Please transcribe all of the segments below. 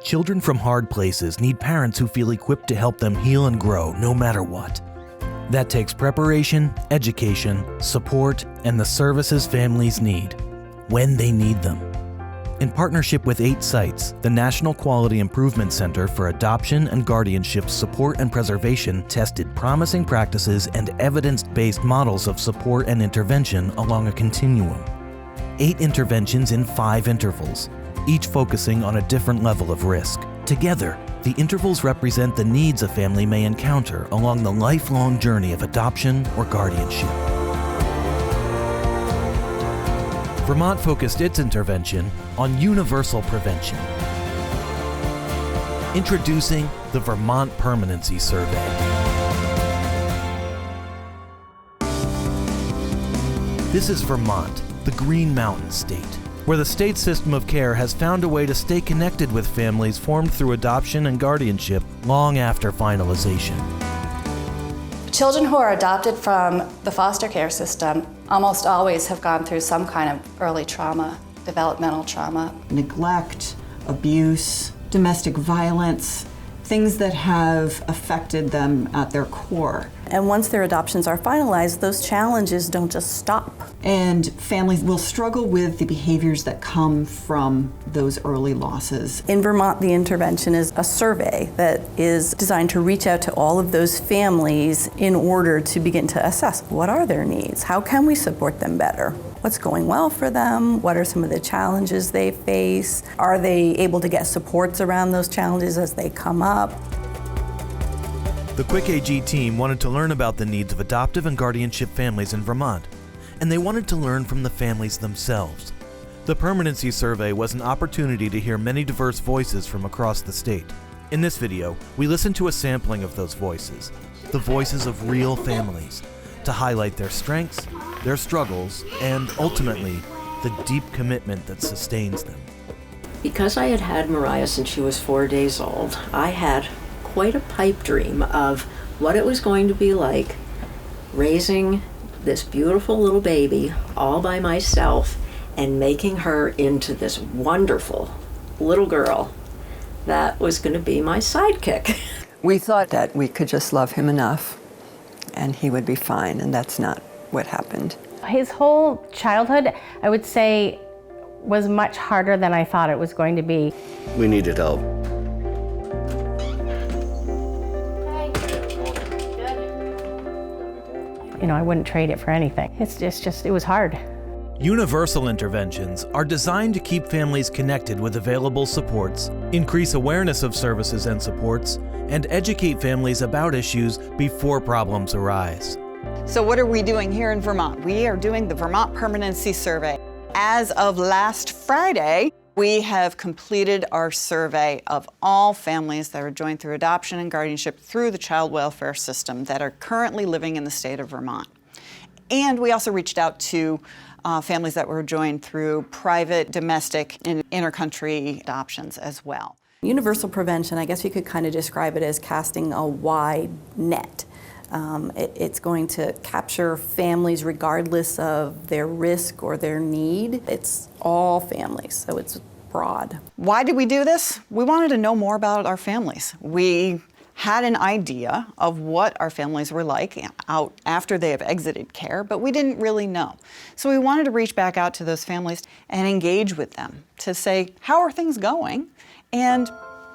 Children from hard places need parents who feel equipped to help them heal and grow no matter what. That takes preparation, education, support, and the services families need when they need them. In partnership with 8 sites, the National Quality Improvement Center for Adoption and Guardianship Support and Preservation tested promising practices and evidence-based models of support and intervention along a continuum. 8 interventions in 5 intervals, each focusing on a different level of risk. Together, the intervals represent the needs a family may encounter along the lifelong journey of adoption or guardianship. Vermont focused its intervention on universal prevention. Introducing the Vermont Permanency Survey. This is Vermont, the Green Mountain State, where the state system of care has found a way to stay connected with families formed through adoption and guardianship long after finalization. Children who are adopted from the foster care system almost always have gone through some kind of early trauma, developmental trauma. Neglect, abuse, domestic violence, things that have affected them at their core. And once their adoptions are finalized, those challenges don't just stop. And families will struggle with the behaviors that come from those early losses. In Vermont, the intervention is a survey that is designed to reach out to all of those families in order to begin to assess what are their needs, how can we support them better, what's going well for them, what are some of the challenges they face, are they able to get supports around those challenges as they come up. The Quick AG team wanted to learn about the needs of adoptive and guardianship families in Vermont, and they wanted to learn from the families themselves. The Permanency Survey was an opportunity to hear many diverse voices from across the state. In this video, we listened to a sampling of those voices, the voices of real families, to highlight their strengths, their struggles, and ultimately, the deep commitment that sustains them. Because I had had Mariah since she was 4 days old, I had quite a pipe dream of what it was going to be like raising this beautiful little baby all by myself and making her into this wonderful little girl that was going to be my sidekick. We thought that we could just love him enough and he would be fine, and that's not what happened. His whole childhood, I would say, was much harder than I thought it was going to be. We needed help. You know, I wouldn't trade it for anything. It was hard. Universal interventions are designed to keep families connected with available supports, increase awareness of services and supports, and educate families about issues before problems arise. So what are we doing here in Vermont? We are doing the Vermont Permanency Survey. As of last Friday, we have completed our survey of all families that are joined through adoption and guardianship through the child welfare system that are currently living in the state of Vermont. And we also reached out to families that were joined through private, domestic, and intercountry adoptions as well. Universal prevention, I guess you could kind of describe it as casting a wide net. It's going to capture families regardless of their risk or their need. It's all families, so it's broad. Why did we do this? We wanted to know more about our families. We had an idea of what our families were like out after they have exited care, but we didn't really know. So we wanted to reach back out to those families and engage with them to say, how are things going? And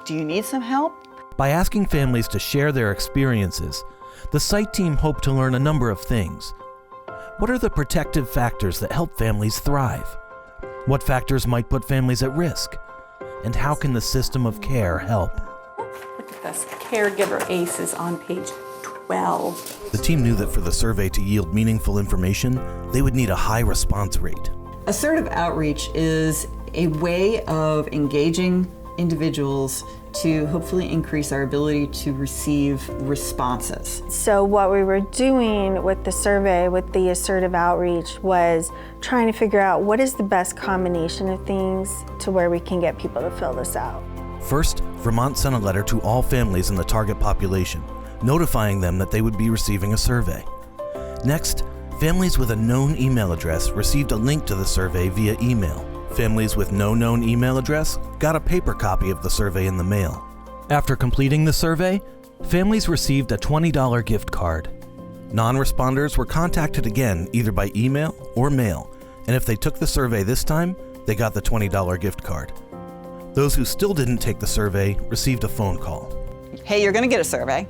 do you need some help? By asking families to share their experiences, the site team hoped to learn a number of things. What are the protective factors that help families thrive? What factors might put families at risk? And how can the system of care help? Look at this, Caregiver ACE is on page 12. The team knew that for the survey to yield meaningful information, they would need a high response rate. Assertive outreach is a way of engaging individuals to hopefully increase our ability to receive responses. So what we were doing with the survey, with the assertive outreach, was trying to figure out what is the best combination of things to where we can get people to fill this out. First, Vermont sent a letter to all families in the target population, notifying them that they would be receiving a survey. Next, Families with a known email address received a link to the survey via email. Families with no known email address got a paper copy of the survey in the mail. After completing the survey, families received a $20 gift card. Non-responders were contacted again either by email or mail, and if they took the survey this time, they got the $20 gift card. Those who still didn't take the survey received a phone call. Hey, you're going to get a survey.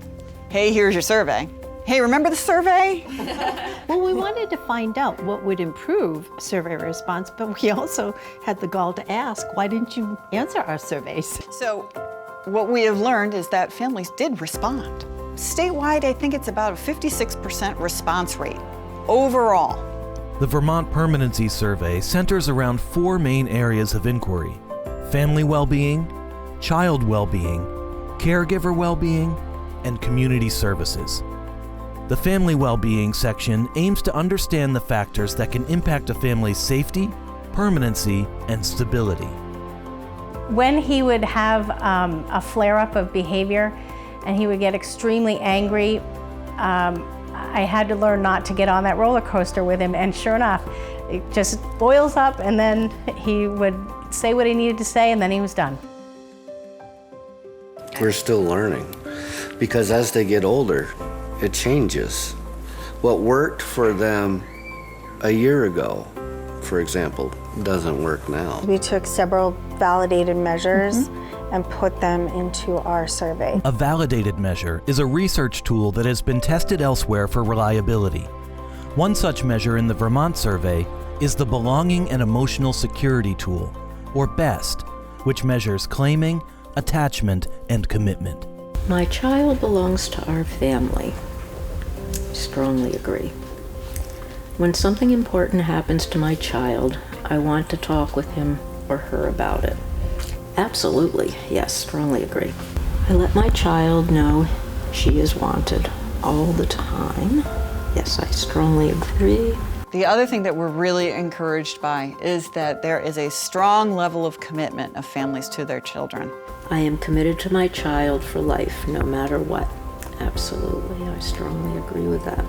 Hey, here's your survey. Hey, remember the survey? Well, we wanted to find out what would improve survey response, but we also had the gall to ask, why didn't you answer our surveys? So what we have learned is that families did respond. Statewide, I think it's about a 56% response rate overall. The Vermont Permanency Survey centers around 4 main areas of inquiry: family well-being, child well-being, caregiver well-being, and community services. The family well-being section aims to understand the factors that can impact a family's safety, permanency, and stability. When he would have a flare-up of behavior and he would get extremely angry, I had to learn not to get on that roller coaster with him, and sure enough, it just boils up and then he would say what he needed to say and then he was done. We're still learning because as they get older, it changes. What worked for them a year ago, for example, doesn't work now. We took several validated measures and put them into our survey. A validated measure is a research tool that has been tested elsewhere for reliability. One such measure in the Vermont survey is the Belonging and Emotional Security Tool, or BEST, which measures claiming, attachment, and commitment. My child belongs to our family. I strongly agree. When something important happens to my child, I want to talk with him or her about it. Absolutely, yes, strongly agree. I let my child know she is wanted all the time. Yes, I strongly agree. The other thing that we're really encouraged by is that there is a strong level of commitment of families to their children. I am committed to my child for life, no matter what. Absolutely, I strongly agree with that.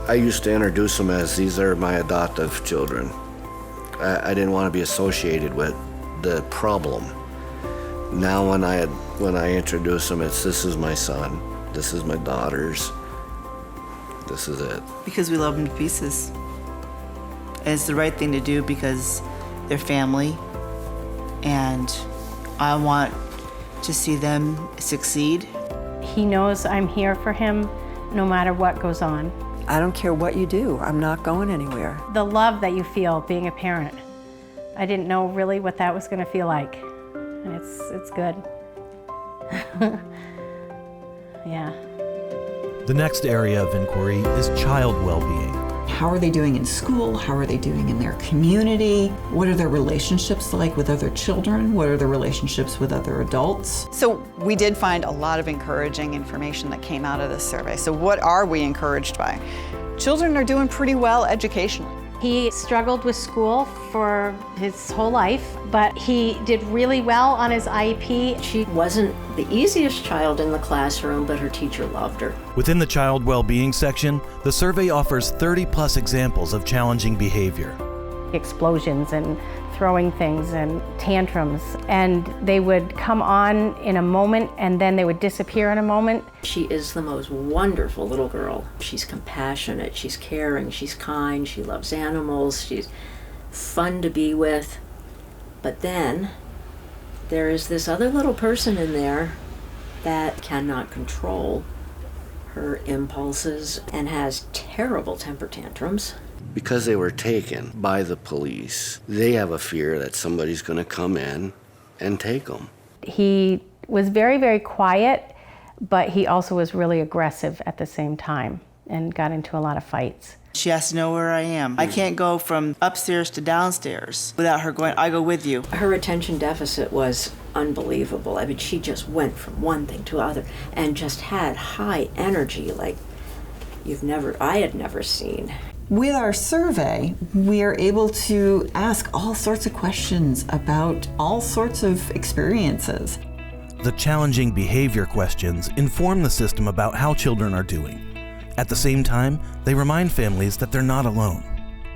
I used to introduce them as these are my adoptive children. I didn't want to be associated with the problem. Now when I introduce them, it's this is my son, this is my daughter's, this is it. Because we love them to pieces. And it's the right thing to do because they're family, and I want to see them succeed. He knows I'm here for him no matter what goes on. I don't care what you do, I'm not going anywhere. The love that you feel being a parent, I didn't know really what that was going to feel like. And it's good. Yeah. The next area of inquiry is child well-being. How are they doing in school? How are they doing in their community? What are their relationships like with other children? What are their relationships with other adults? So we did find a lot of encouraging information that came out of this survey. So what are we encouraged by? Children are doing pretty well educationally. He struggled with school for his whole life, but he did really well on his IEP. She wasn't the easiest child in the classroom, but her teacher loved her. Within the child well-being section, the survey offers 30+ examples of challenging behavior. Explosions and throwing things and tantrums, and they would come on in a moment and then they would disappear in a moment. She is the most wonderful little girl. She's compassionate, she's caring, she's kind, she loves animals, she's fun to be with. But then there is this other little person in there that cannot control her impulses and has terrible temper tantrums. Because they were taken by the police, they have a fear that somebody's going to come in and take them. He was very, very quiet, but he also was really aggressive at the same time and got into a lot of fights. She has to know where I am. I can't go from upstairs to downstairs without her going, I go with you. Her attention deficit was unbelievable. I mean, she just went from one thing to other and just had high energy like I had never seen. With our survey, we are able to ask all sorts of questions about all sorts of experiences. The challenging behavior questions inform the system about how children are doing. At the same time, they remind families that they're not alone.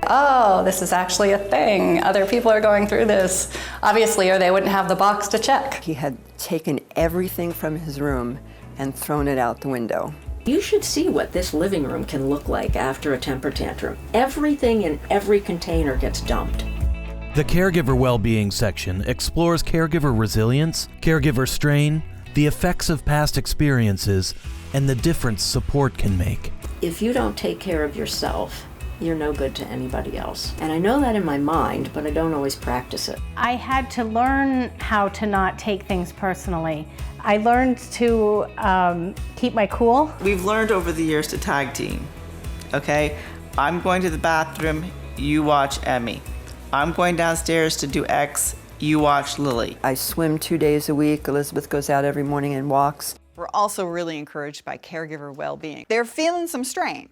Oh, this is actually a thing. Other people are going through this, obviously, or they wouldn't have the box to check. He had taken everything from his room and thrown it out the window. You should see what this living room can look like after a temper tantrum. Everything in every container gets dumped. The Caregiver Wellbeing section explores caregiver resilience, caregiver strain, the effects of past experiences, and the difference support can make. If you don't take care of yourself, you're no good to anybody else. And I know that in my mind, but I don't always practice it. I had to learn how to not take things personally. I learned to keep my cool. We've learned over the years to tag team, okay? I'm going to the bathroom, you watch Emmy. I'm going downstairs to do X, you watch Lily. I swim 2 days a week. Elizabeth goes out every morning and walks. We're also really encouraged by caregiver well-being. They're feeling some strain,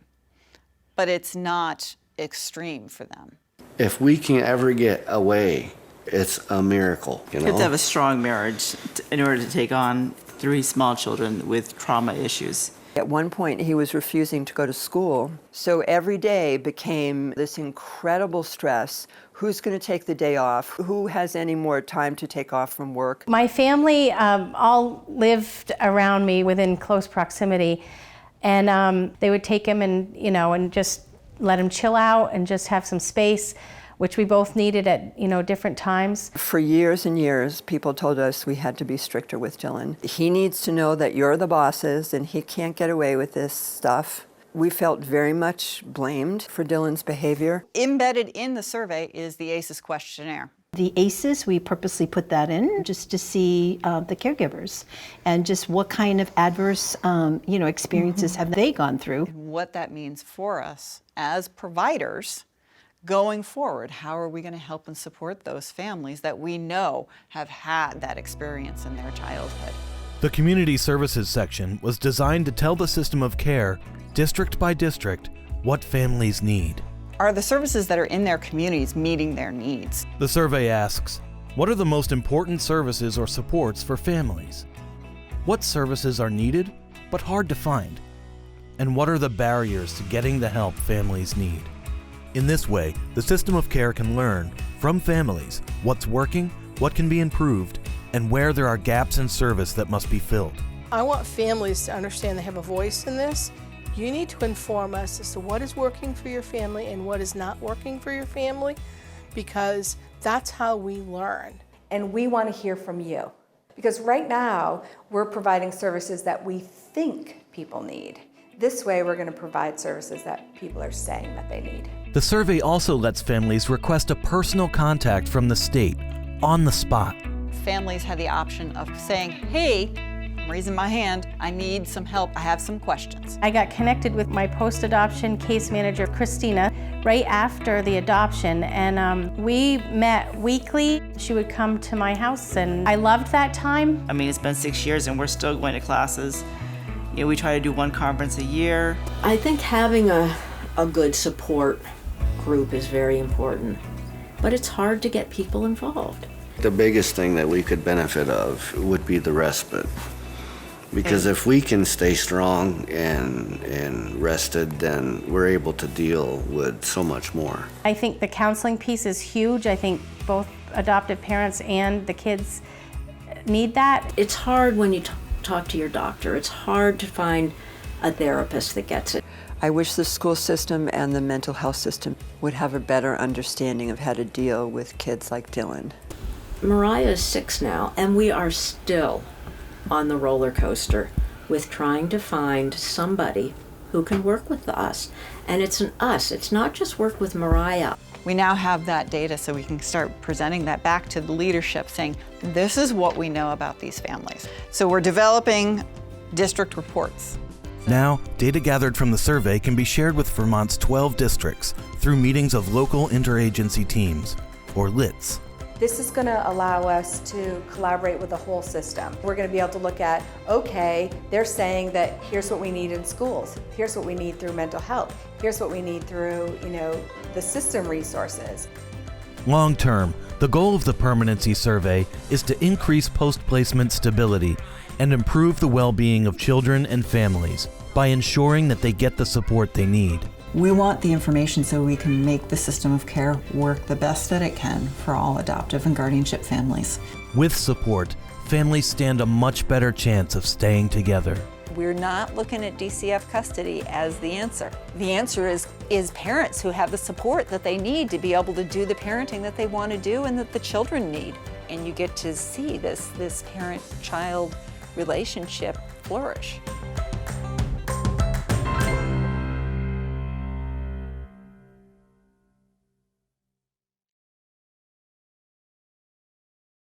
but it's not extreme for them. If we can ever get away, it's a miracle, you You have to have know? a strong marriage in order to take on 3 small children with trauma issues. At one point, he was refusing to go to school. So every day became this incredible stress. Who's going to take the day off? Who has any more time to take off from work? My family all lived around me within close proximity, and they would take him and just let him chill out and just have some space, which we both needed at different times. For years and years, people told us we had to be stricter with Dylan. He needs to know that you're the bosses and he can't get away with this stuff. We felt very much blamed for Dylan's behavior. Embedded in the survey is the ACEs questionnaire. The ACEs, we purposely put that in just to see the caregivers and just what kind of adverse experiences have they gone through. What that means for us as providers going forward. How are we going to help and support those families that we know have had that experience in their childhood? The Community Services section was designed to tell the system of care, district by district, what families need. Are the services that are in their communities meeting their needs? The survey asks, what are the most important services or supports for families? What services are needed but hard to find? And what are the barriers to getting the help families need? In this way, the system of care can learn from families what's working, what can be improved, and where there are gaps in service that must be filled. I want families to understand they have a voice in this. You need to inform us as to what is working for your family and what is not working for your family, because that's how we learn. And we want to hear from you. Because right now, we're providing services that we think people need. This way, we're going to provide services that people are saying that they need. The survey also lets families request a personal contact from the state on the spot. Families have the option of saying, hey, I'm raising my hand, I need some help, I have some questions. I got connected with my post-adoption case manager, Christina, right after the adoption, and we met weekly. She would come to my house, and I loved that time. I mean, it's been 6 years and we're still going to classes. We try to do 1 conference a year. I think having a good support group is very important, but it's hard to get people involved. The biggest thing that we could benefit of would be the respite. Because if we can stay strong and rested, then we're able to deal with so much more. I think the counseling piece is huge. I think both adoptive parents and the kids need that. It's hard when you talk to your doctor. It's hard to find a therapist that gets it. I wish the school system and the mental health system would have a better understanding of how to deal with kids like Dylan. Mariah is 6 now, and we are still on the roller coaster with trying to find somebody who can work with us. And it's an us, it's not just work with Mariah. We now have that data so we can start presenting that back to the leadership saying, this is what we know about these families. So we're developing district reports. Now, data gathered from the survey can be shared with Vermont's 12 districts through meetings of local interagency teams, or LITs. This is going to allow us to collaborate with the whole system. We're going to be able to look at, okay, they're saying that here's what we need in schools, here's what we need through mental health, here's what we need through, the system resources. Long term, the goal of the permanency survey is to increase post-placement stability and improve the well-being of children and families by ensuring that they get the support they need. We want the information so we can make the system of care work the best that it can for all adoptive and guardianship families. With support, families stand a much better chance of staying together. We're not looking at DCF custody as the answer. The answer is parents who have the support that they need to be able to do the parenting that they want to do and that the children need. And you get to see this parent-child relationship flourish.